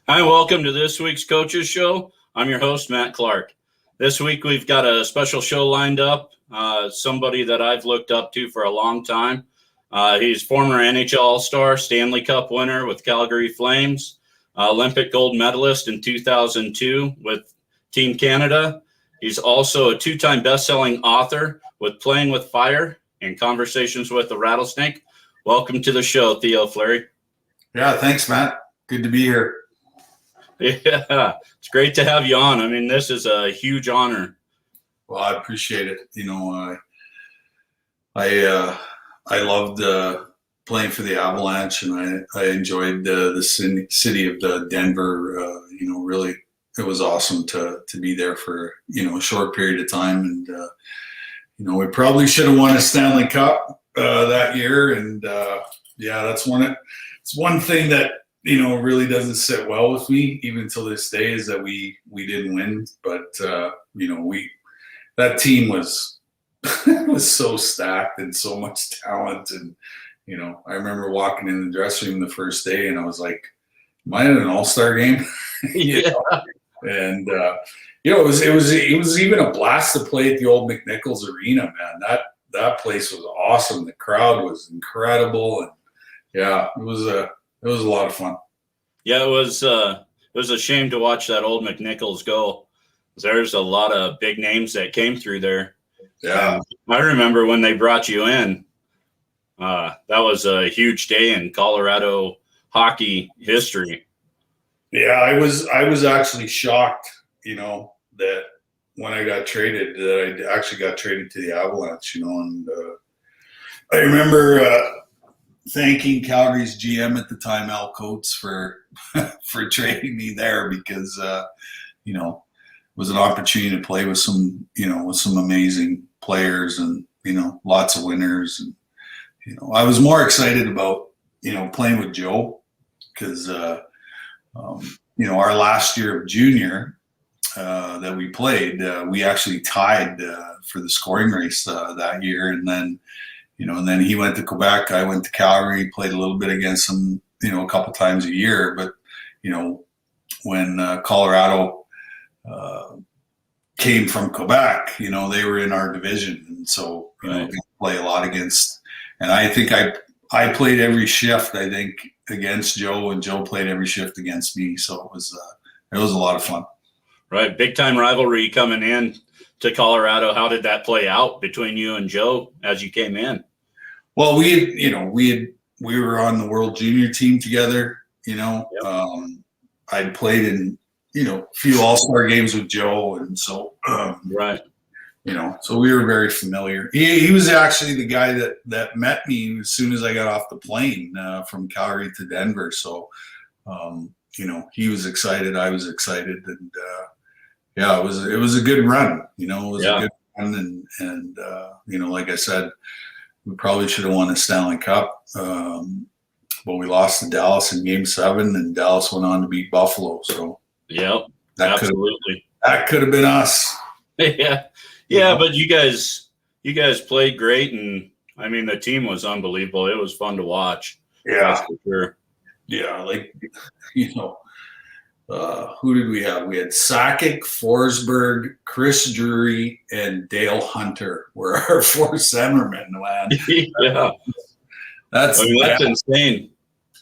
Hi, welcome to this week's Coaches Show. I'm your host, Matt Clark. This week we've got a special show lined up, somebody that I've looked up to for a long time. He's former NHL All-Star, Stanley Cup winner with Calgary Flames, Olympic gold medalist in 2002 with Team Canada. He's also a two-time best-selling author with Playing with Fire and Conversations with the Rattlesnake. Welcome to the show, Theo Fleury. Yeah, thanks, Matt. Good to be here. Yeah, it's great to have you on. I mean, this is a huge honor. Well, I appreciate it. I loved playing for the Avalanche, and I enjoyed the city of Denver. Really, it was awesome to be there for a short period of time, and we probably should have won a Stanley Cup that year, and that's one thing that really doesn't sit well with me even till this day, is that we didn't win. But that team was was so stacked and so much talent, and I remember walking in the dressing room the first day and I was like, am I in an all-star game? Yeah. And it was even a blast to play at the old McNichols Arena, man. That place was awesome. The crowd was incredible, and it was a lot of fun. Yeah, it was a shame to watch that old McNichols go. There's a lot of big names that came through there. Yeah. I remember when they brought you in. That was a huge day in Colorado hockey history. Yeah, I was actually shocked, that when I got traded, that I actually got traded to the Avalanche, and I remember thanking Calgary's GM at the time, Al Coates, for trading me there, because it was an opportunity to play with some amazing players, and lots of winners, and I was more excited about playing with Joe, because our last year of junior that we played, we actually tied for the scoring race that year, and then he went to Quebec, I went to Calgary, played a little bit against him, a couple times a year. But, when Colorado came from Quebec, they were in our division. And so, Right. we play a lot against, and I think I played every shift, I think, against Joe, and Joe played every shift against me. So it was a lot of fun. Right. Big time rivalry coming in to Colorado. How did that play out between you and Joe as you came in? Well, we were on the World Junior team together. Yep. I'd played in a few All-Star games with Joe, and so Right. So we were very familiar. He was actually the guy that met me as soon as I got off the plane from Calgary to Denver. So he was excited, I was excited, and it was a good run. It was a good run, and like I said, we probably should have won a Stanley Cup, but we lost to Dallas in Game 7, and Dallas went on to beat Buffalo. So Yep. that could have been us. Yeah, but you guys played great, and I mean the team was unbelievable. It was fun to watch. Yeah, that's for sure. Yeah, who did we have? We had Sakic, Forsberg, Chris Drury, and Dale Hunter were our four centermen, man. Yeah. That's insane.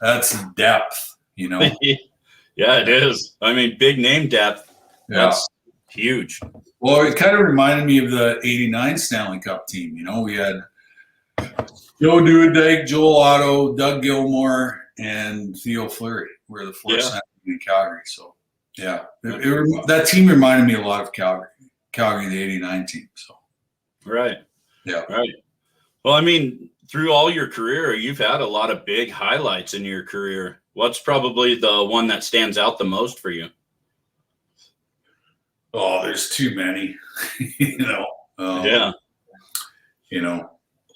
That's depth, Yeah, it is. I mean, big name depth. Yeah. That's huge. Well, it kind of reminded me of the '89 Stanley Cup team. We had Joe Duodike, Joel Otto, Doug Gilmore, and Theo Fleury were the four centers in Calgary. So, that team reminded me a lot of Calgary, the '89 team. So, right. Yeah. Right. Well, I mean, through all your career, you've had a lot of big highlights in your career. What's probably the one that stands out the most for you? Oh, there's too many,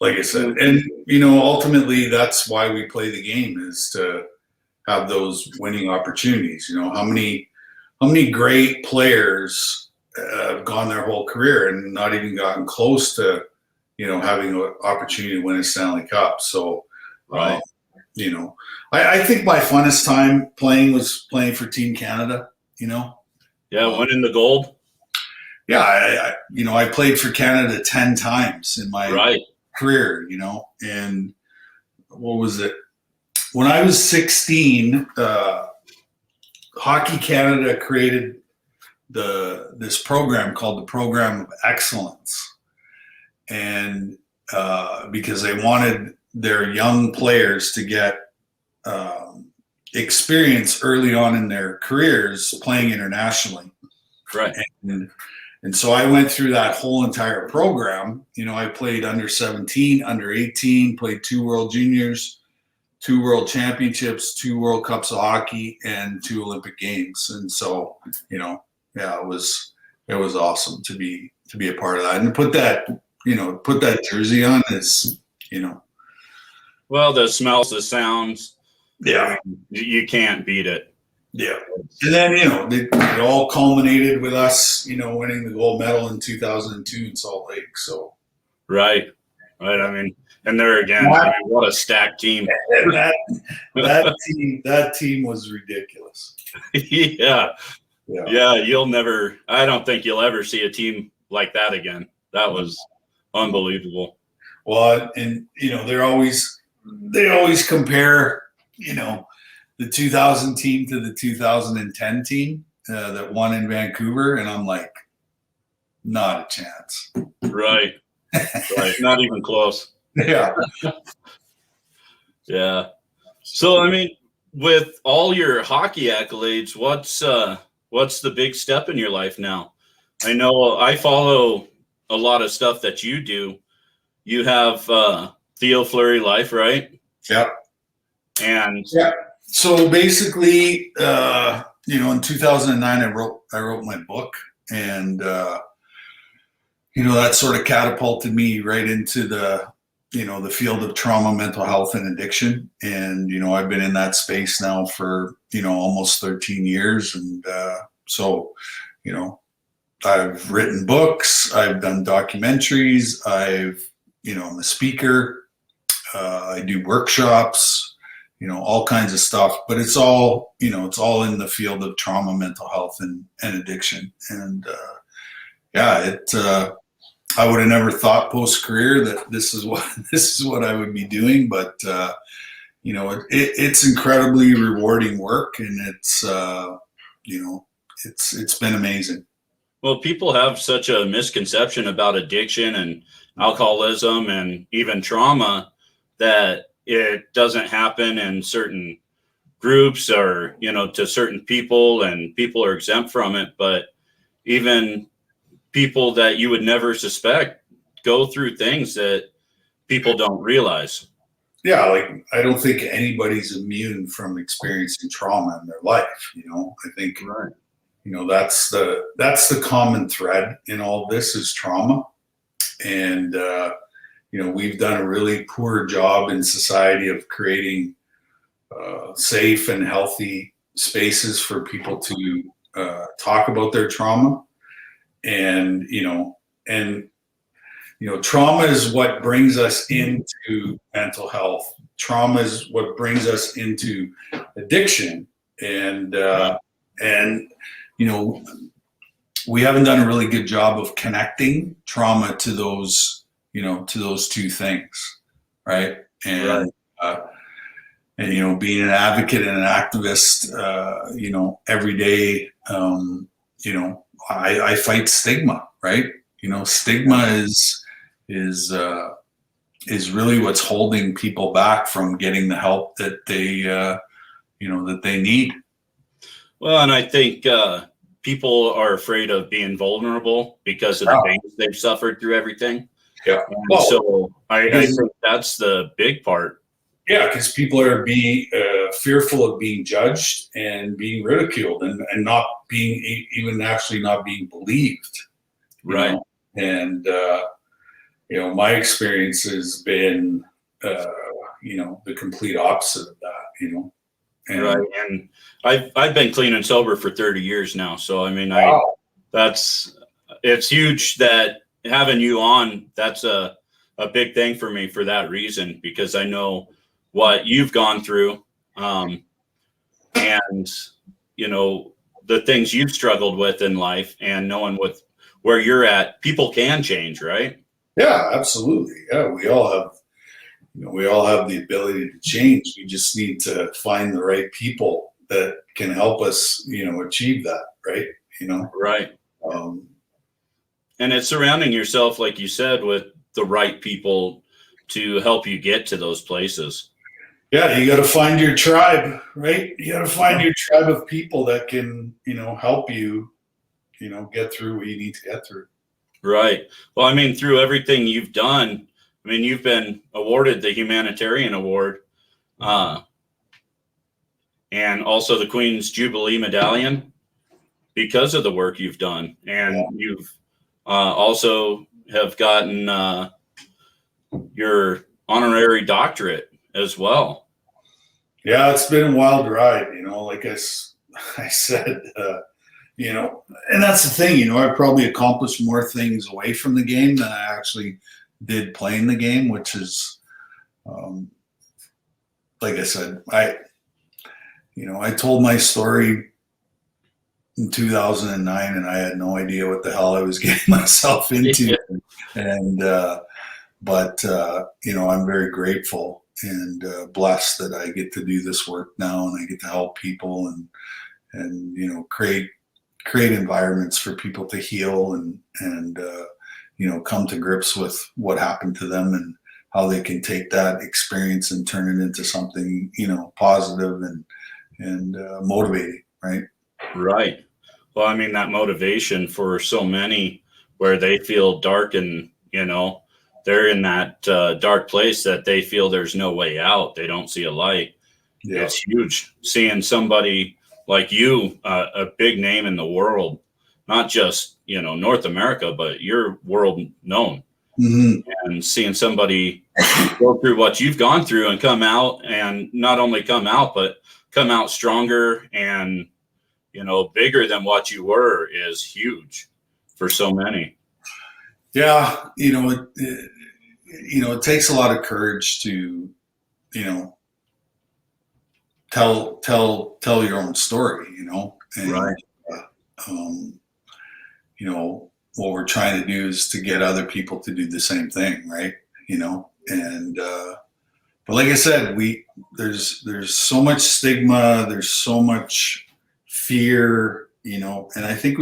like I said, and, ultimately that's why we play the game, is to have those winning opportunities. How many great players have gone their whole career and not even gotten close to, having an opportunity to win a Stanley Cup. So, right. I think my funnest time playing was playing for Team Canada. Yeah, winning the gold. Yeah, I played for Canada 10 times in my Right. career. And what was it? When I was 16, Hockey Canada created this program called the Program of Excellence, and because they wanted their young players to get experience early on in their careers playing internationally. Right. And so I went through that whole entire program. I played under 17, under 18, played 2 World Juniors, 2 World Championships, 2 World Cups of hockey, and 2 Olympic Games. And so, yeah, it was awesome to be a part of that, and to put that jersey on is, Well, the smells, the sounds. Yeah, you can't beat it. Yeah. And then, it all culminated with us, winning the gold medal in 2002 in Salt Lake. So. Right. I mean, and there again, what a stacked team. that team was ridiculous. Yeah. I don't think you'll ever see a team like that again. That was unbelievable. Well, and, they always compare, the 2000 team to the 2010 team that won in Vancouver. And I'm like, not a chance. Right. Right. Not even close. Yeah. Yeah. So, I mean, with all your hockey accolades, what's the big step in your life now? I know I follow a lot of stuff that you do. You have Theo Fleury Life, right? Yep. And yeah. So basically, in 2009, I wrote my book, and that sort of catapulted me right into the field of trauma, mental health, and addiction. And I've been in that space now for almost 13 years, and so I've written books, I've done documentaries, I'm a speaker, I do workshops. All kinds of stuff, but it's all in the field of trauma, mental health, and addiction. And I would have never thought post career that this is what I would be doing, but it's incredibly rewarding work, and it's been amazing. Well, people have such a misconception about addiction and alcoholism and even trauma that it doesn't happen in certain groups or, to certain people, and people are exempt from it. But even people that you would never suspect go through things that people don't realize. Yeah. Like, I don't think anybody's immune from experiencing trauma in their life. I think, right. That's the common thread in all this is trauma. And, we've done a really poor job in society of creating safe and healthy spaces for people to talk about their trauma. And, trauma is what brings us into mental health. Trauma is what brings us into addiction. And we haven't done a really good job of connecting trauma to those two things, right? And being an advocate and an activist, every day, I fight stigma, right? Stigma is really what's holding people back from getting the help that they need. Well, and I think people are afraid of being vulnerable because of the things they've suffered through everything. Yeah. Well, so I think that's the big part. Yeah, because people are being fearful of being judged and being ridiculed and not being not being believed. Right. And my experience has been the complete opposite of that. And, right. And I've been clean and sober for 30 years now. So I mean, it's huge that having you on, that's a big thing for me for that reason, because I know what you've gone through, and the things you've struggled with in life, and knowing with where you're at, people can change, right? Yeah, absolutely. Yeah, we all have the ability to change. We just need to find the right people that can help us, achieve that, right? Right. Um, And it's surrounding yourself, like you said, with the right people to help you get to those places. yeah, you got to find your tribe, right? You got to find your tribe of people that can, help you, get through what you need to get through. Right. Well, I mean, through everything you've done, I mean, you've been awarded the Humanitarian Award, and also the Queen's Jubilee Medallion because of the work you've done. And you've also have gotten your honorary doctorate as well. Yeah, it's been a wild ride, like I said, and that's the thing, I probably accomplished more things away from the game than I actually did playing the game, which is, like I said, I told my story in 2009 and I had no idea what the hell I was getting myself into. And, but I'm very grateful and blessed that I get to do this work now, and I get to help people and create environments for people to heal and come to grips with what happened to them and how they can take that experience and turn it into something positive and motivating, right? Right. Well, I mean, that motivation for so many where they feel dark and they're in that dark place that they feel there's no way out. They don't see a light. Yeah. It's huge seeing somebody like you, a big name in the world, not just, North America, but you're world known. Mm-hmm. And seeing somebody go through what you've gone through and come out, and not only come out, but come out stronger and, bigger than what you were, is huge for so many. Yeah. It takes a lot of courage to, tell your own story, and, right. What we're trying to do is to get other people to do the same thing. Right. And, but like I said, there's so much stigma, there's so much fear, and I think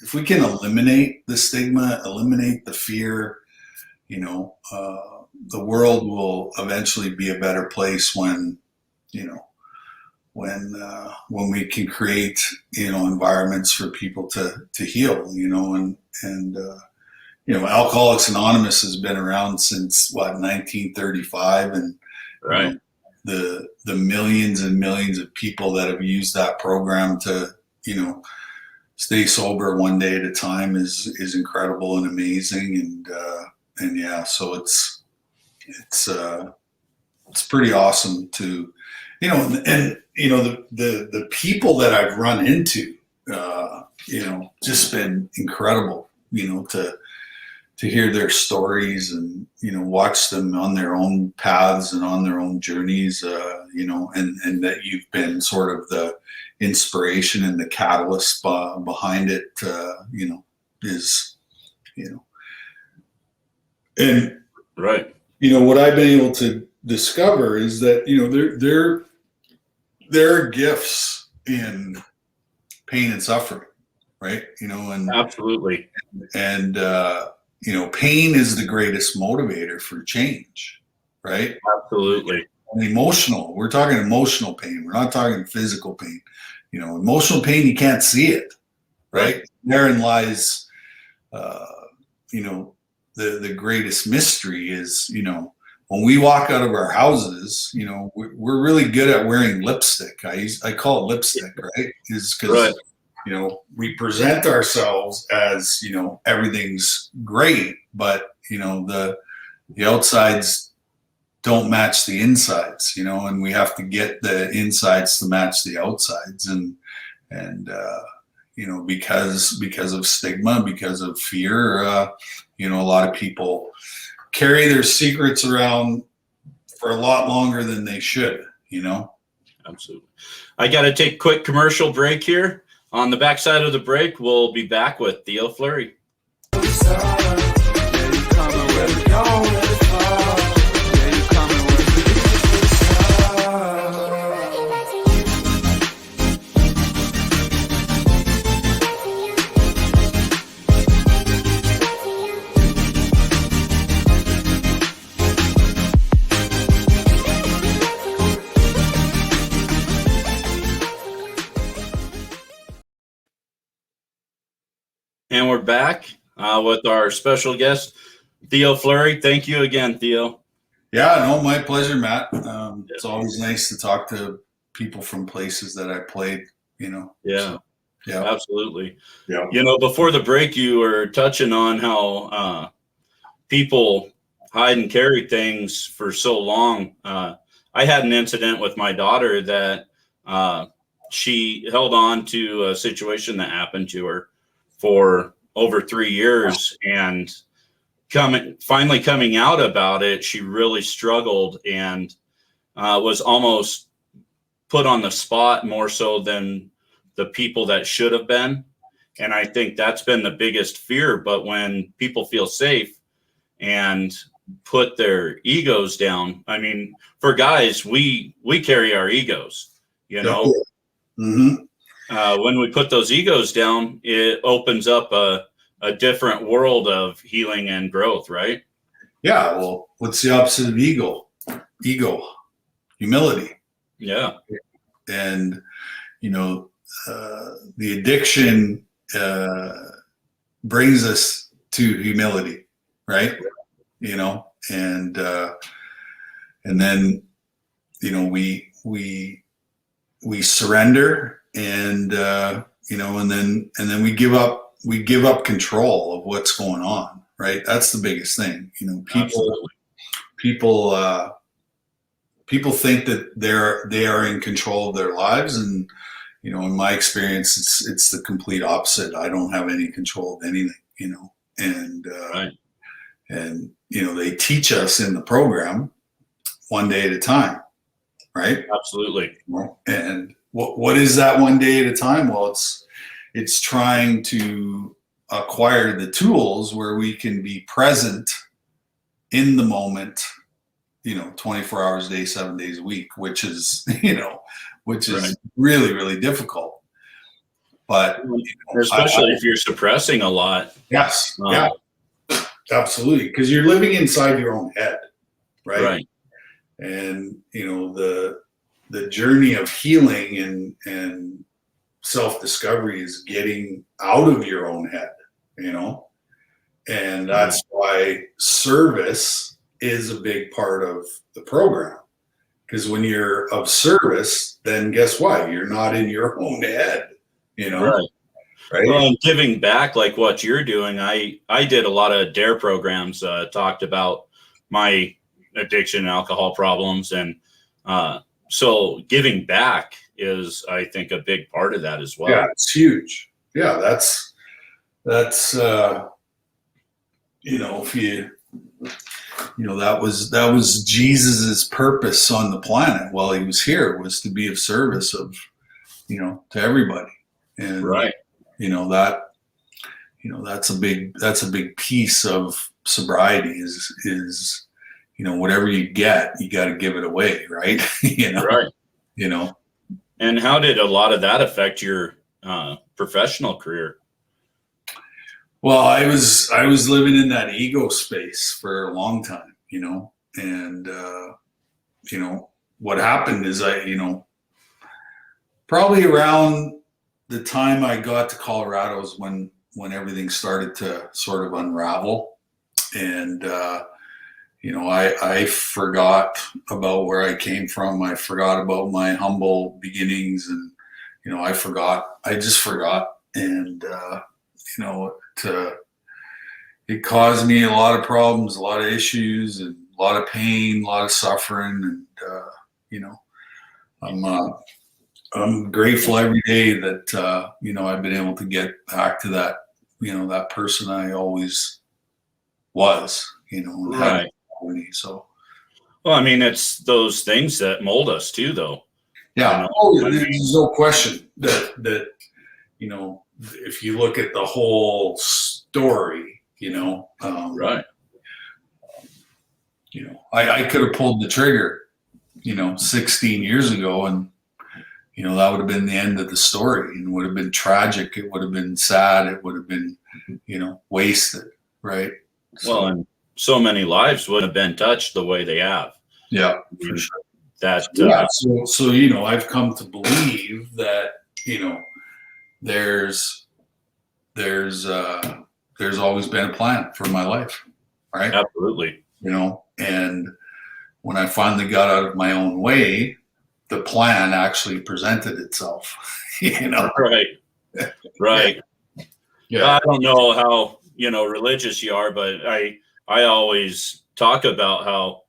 if we can eliminate the stigma, eliminate the fear, the world will eventually be a better place when we can create, environments for people to heal, and Alcoholics Anonymous has been around since 1935, and right. The millions and millions of people that have used that program to, stay sober one day at a time is incredible and amazing. And yeah, so it's pretty awesome to, the people that I've run into, just been incredible, to hear their stories and, watch them on their own paths and on their own journeys, and that you've been sort of the inspiration and the catalyst behind it, is, and right. What I've been able to discover is that, there are gifts in pain and suffering, right? And absolutely. And, pain is the greatest motivator for change, right? Absolutely. And we're talking emotional pain. We're not talking physical pain. Emotional pain, you can't see it, right? Therein lies, the greatest mystery is, when we walk out of our houses, we're really good at wearing lipstick. I call it lipstick, right? Is because, we present ourselves as, everything's great, but, the outsides don't match the insides, and we have to get the insides to match the outsides. And because of stigma, because of fear, a lot of people carry their secrets around for a lot longer than they should, you know? Absolutely. I got to take a quick commercial break here. On the backside of the break, we'll be back with Theo Fleury. And we're back with our special guest, Theo Fleury. Thank you again, Theo. Yeah, no, my pleasure, Matt. It's always nice to talk to people from places that I played, you know. Yeah, so, yeah, absolutely. Yeah. You know, before the break, you were touching on how people hide and carry things for so long. I had an incident with my daughter that she held on to a situation that happened to her for over 3 years, and finally coming out about it, she really struggled and was almost put on the spot more so than the people that should have been. And I think that's been the biggest fear. But when people feel safe and put their egos down, I mean, for guys, we carry our egos, you know. Mm-hmm. When we put those egos down, it opens up a different world of healing and growth, right? Yeah. Well, what's the opposite of ego? Ego, humility. Yeah. And, you know, the addiction brings us to humility, right? You know, and then, you know, we surrender, and you know, and then we give up control of what's going on, right? That's the biggest thing. You know, people think that they are in control of their lives, and you know, in my experience, it's the complete opposite. I don't have any control of anything, you know, and Right. and you know, they teach us in the program one day at a time, right? Absolutely. And what is that one day at a time? Well, it's trying to acquire the tools where we can be present in the moment, you know, 24 hours a day, 7 days a week, which is, you know, Right. really, really difficult. But you know, especially if you're suppressing a lot. Yes. Yeah, absolutely. Because you're living inside your own head, right? Right. And, you know, the journey of healing and self-discovery is getting out of your own head, you know, and that's why service is a big part of the program. Because when you're of service, then guess what? You're not in your own head, you know? Right. Well, and giving back like what you're doing, I did a lot of DARE programs, talked about my addiction and alcohol problems. And so giving back is, I think, a big part of that as well. Yeah, it's huge. Yeah, that's you know, if you know, that was Jesus's purpose on the planet while he was here, was to be of service of, you know, to everybody. And right. You know, that's a big piece of sobriety is, you know, whatever you get, you got to give it away. Right. You know, right. You know, and how did a lot of that affect your professional career? Well, I was living in that ego space for a long time, you know, and you know, what happened is you know, probably around the time I got to Colorado is when everything started to sort of unravel, and you know, I forgot about where I came from. I forgot about my humble beginnings, and you know, I just forgot, and you know, it caused me a lot of problems, a lot of issues, and a lot of pain, a lot of suffering, and you know, I'm grateful every day that you know, I've been able to get back to that, you know, that person I always was, you know, and right. so. Well, I mean, it's those things that mold us too, though. Yeah. You know, Oh, I mean, there's no question that you know, if you look at the whole story, right. I could have pulled the trigger, 16 years ago, and that would have been the end of the story, and would have been tragic. It would have been sad. It would have been, wasted, right? Well, and so many lives would have been touched the way they have. Yeah, I mean, for sure. that Yeah. So I've come to believe that there's there's always been a plan for my life, right? absolutely. And when I finally got out of my own way, the plan actually presented itself. Right. Right. Yeah. I don't know how, religious you are, but I always talk about how,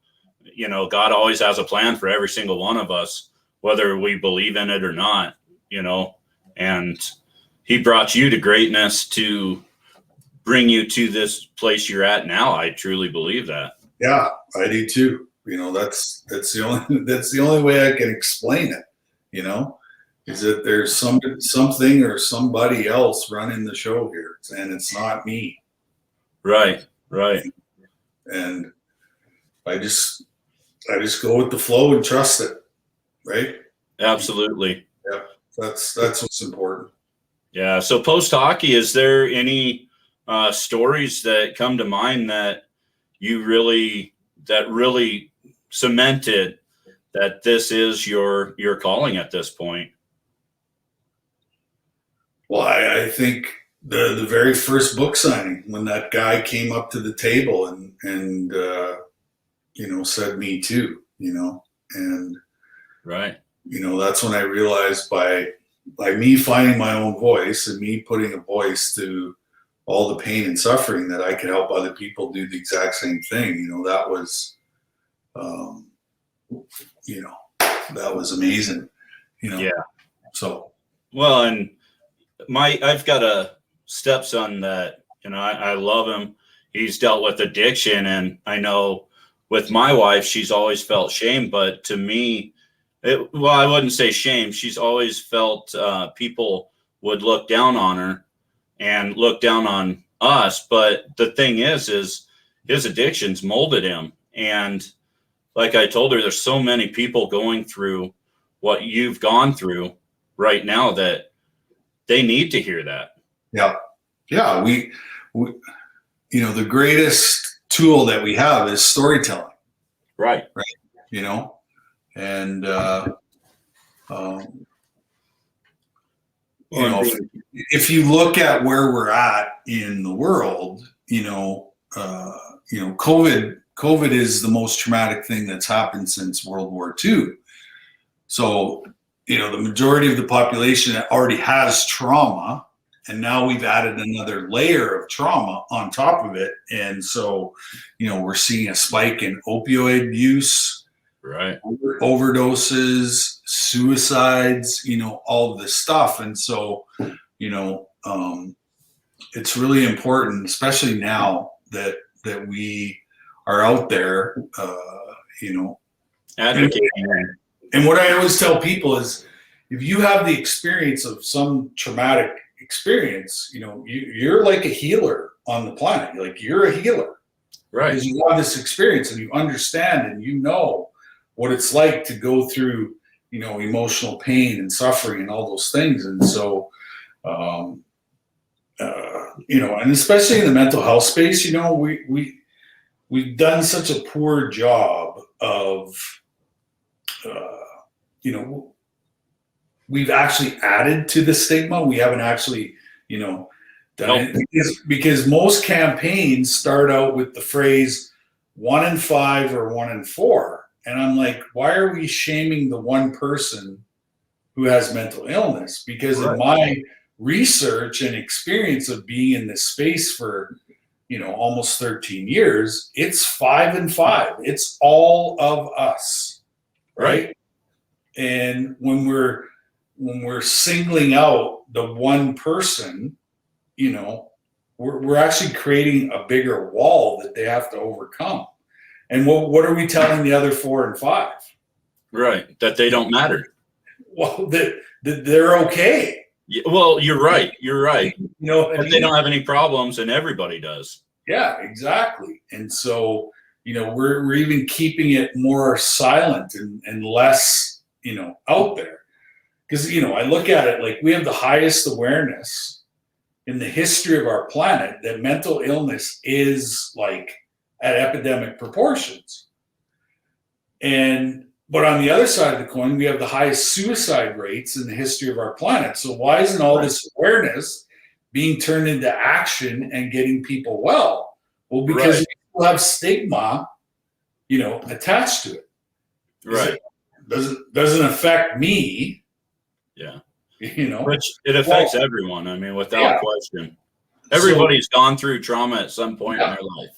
God always has a plan for every single one of us, whether we believe in it or not, and he brought you to greatness to bring you to this place you're at now. I truly believe that. Yeah, I do too. That's the only way I can explain it, is that there's something or somebody else running the show here, and it's not me. Right. Right. And I just go with the flow and trust it. Right. Absolutely. Yeah. That's what's important. Yeah. So post hockey, is there any stories that come to mind that really cemented that this is your calling at this point? Well, I think the very first book signing, when that guy came up to the table and said me too, and right. That's when I realized by me finding my own voice and me putting a voice to all the pain and suffering, that I could help other people do the exact same thing. That was, that was amazing. Yeah. So. Well, and I've got a stepson that, I love him. He's dealt with addiction, and I know with my wife, she's always felt shame, but to me, I wouldn't say shame. She's always felt people would look down on her and look down on us. But the thing is his addictions molded him. And like I told her, there's so many people going through what you've gone through right now that they need to hear that. Yeah. Yeah. We the greatest tool that we have is storytelling. Right. And, if you look at where we're at in the world, COVID is the most traumatic thing that's happened since World War II. So, the majority of the population already has trauma, and now we've added another layer of trauma on top of it. And so, we're seeing a spike in opioid use, right, overdoses, suicides, all of this stuff. And so, it's really important, especially now that we are out there, advocating. And what I always tell people is, if you have the experience of some traumatic experience, you're like a healer on the planet. Like, you're a healer, right? Because you have this experience and you understand and what it's like to go through, emotional pain and suffering and all those things. And so, and especially in the mental health space, we've done such a poor job of, we've actually added to the stigma. We haven't actually, done it, because most campaigns start out with the phrase 1 in 5 or 1 in 4. And I'm like, why are we shaming the one person who has mental illness? Because of my research and experience of being in this space for, almost 13 years, it's 5 and 5. It's all of us. Right. And when we're singling out the one person, we're actually creating a bigger wall that they have to overcome. And what are we telling the other 4 and 5? Right. That they don't matter. Well, that they're okay. Yeah, well, you're right. You're right. You know what I But mean? they don't have any problems, and everybody does. Yeah, exactly. And so, we're even keeping it more silent and less, out there. Because, I look at it like we have the highest awareness in the history of our planet that mental illness is like at epidemic proportions. But on the other side of the coin, we have the highest suicide rates in the history of our planet. So why isn't all this awareness being turned into action and getting people well? Well, because people have stigma, attached to it. Right. It doesn't affect me. Yeah. Which it affects everyone. I mean, without question. Everybody's gone through trauma at some point in their life.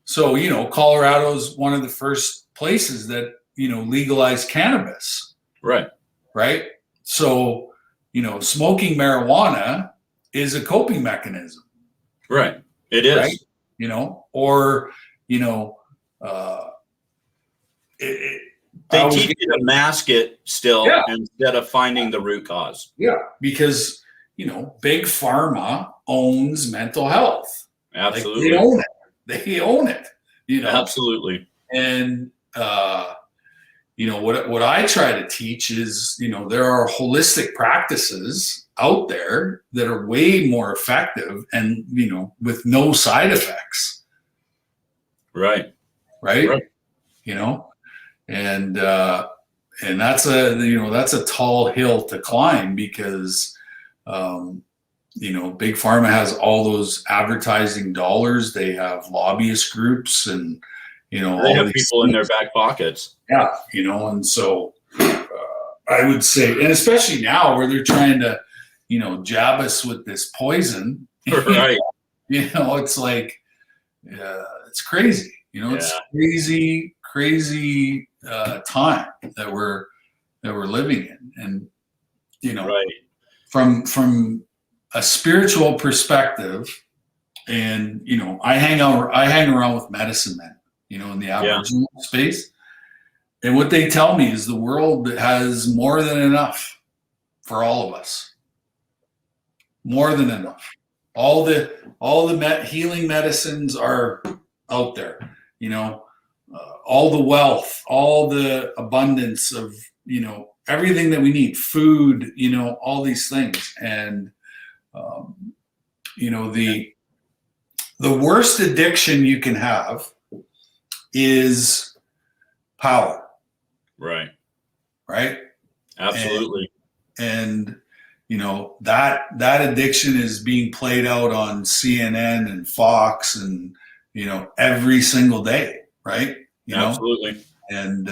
So, Colorado's one of the first places that, legalized cannabis. Right. Right. So, smoking marijuana is a coping mechanism. Right. It is. Right? They teach you to mask it still instead of finding the root cause. Yeah. Because, big pharma owns mental health. Absolutely. Like they own it. Absolutely. And, what I try to teach is, there are holistic practices out there that are way more effective and, with no side effects. Right. Right. And that's a tall hill to climb because, big pharma has all those advertising dollars. They have lobbyist groups and, they have people in their back pockets. Yeah. And so I would say, and especially now where they're trying to, jab us with this poison, right. It's like, it's crazy, it's crazy time that we're living in. And, right. from a spiritual perspective, and, I hang around with medicine men, in the Aboriginal space. And what they tell me is the world has more than enough for all of us. More than enough. All the healing medicines are out there, all the wealth, all the abundance of, everything that we need, food, all these things. And, the worst addiction you can have is power. Right. Right. Absolutely. And that addiction is being played out on CNN and Fox and, every single day. Right. Absolutely. And,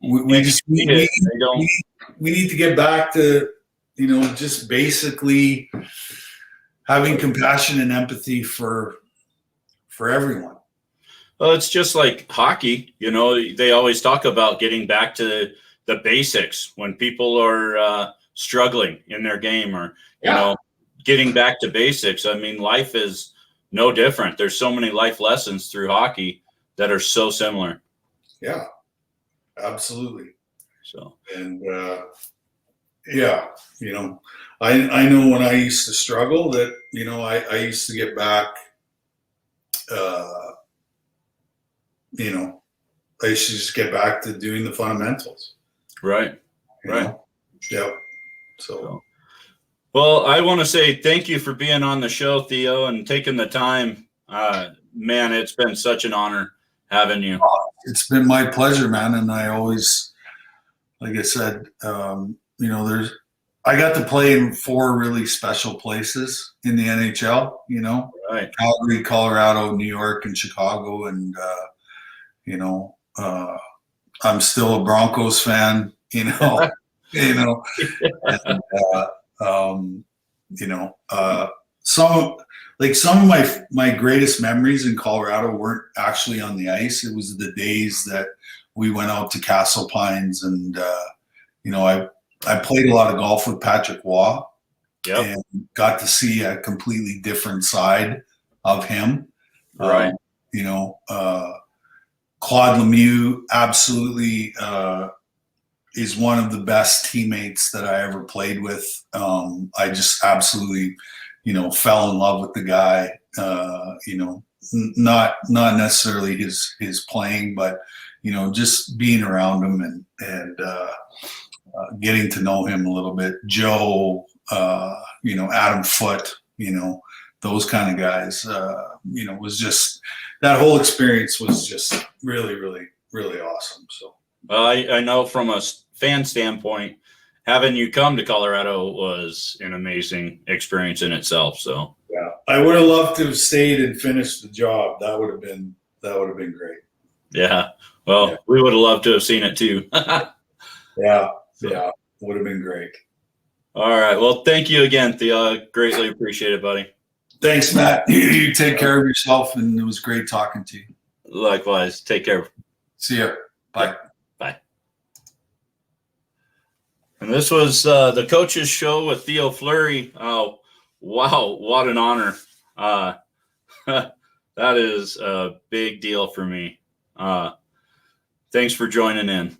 we need to get back to, just basically having compassion and empathy for everyone. Well, it's just like hockey. They always talk about getting back to the basics when people are struggling in their game or, getting back to basics. I mean, life is no different. There's so many life lessons through hockey that are so similar. Yeah, absolutely. So, and I know when I used to struggle that, I used to get back, I used to just get back to doing the fundamentals. Right. Right. Yeah. So. Well, I want to say thank you for being on the show, Theo, and taking the time. Man, it's been such an honor having you. It's been my pleasure, man. And I always, like I said, I got to play in 4 really special places in the NHL, right. Calgary, Colorado, New York, and Chicago. And, I'm still a Broncos fan, and, some of my greatest memories in Colorado weren't actually on the ice. It was the days that we went out to Castle Pines and, I played a lot of golf with Patrick Waugh and got to see a completely different side of him. Right. Claude Lemieux absolutely is one of the best teammates that I ever played with. I just absolutely, fell in love with the guy. Not necessarily his playing, but just being around him and getting to know him a little bit. Joe, Adam Foote, those kind of guys. Was just that whole experience was just really, really, really awesome. So I know from a fan standpoint, having you come to Colorado was an amazing experience in itself. So yeah, I would have loved to have stayed and finished the job. That would have been great. Yeah. Well, yeah. We would have loved to have seen it too. Yeah. Would have been great. All right. Well, thank you again, Theo. I greatly appreciate it, buddy. Thanks, Matt. You take care of yourself, and it was great talking to you. Likewise. Take care. See ya. Bye. Bye. And this was the Coaches Show with Theo Fleury. Oh, wow. What an honor. That is a big deal for me. Thanks for joining in.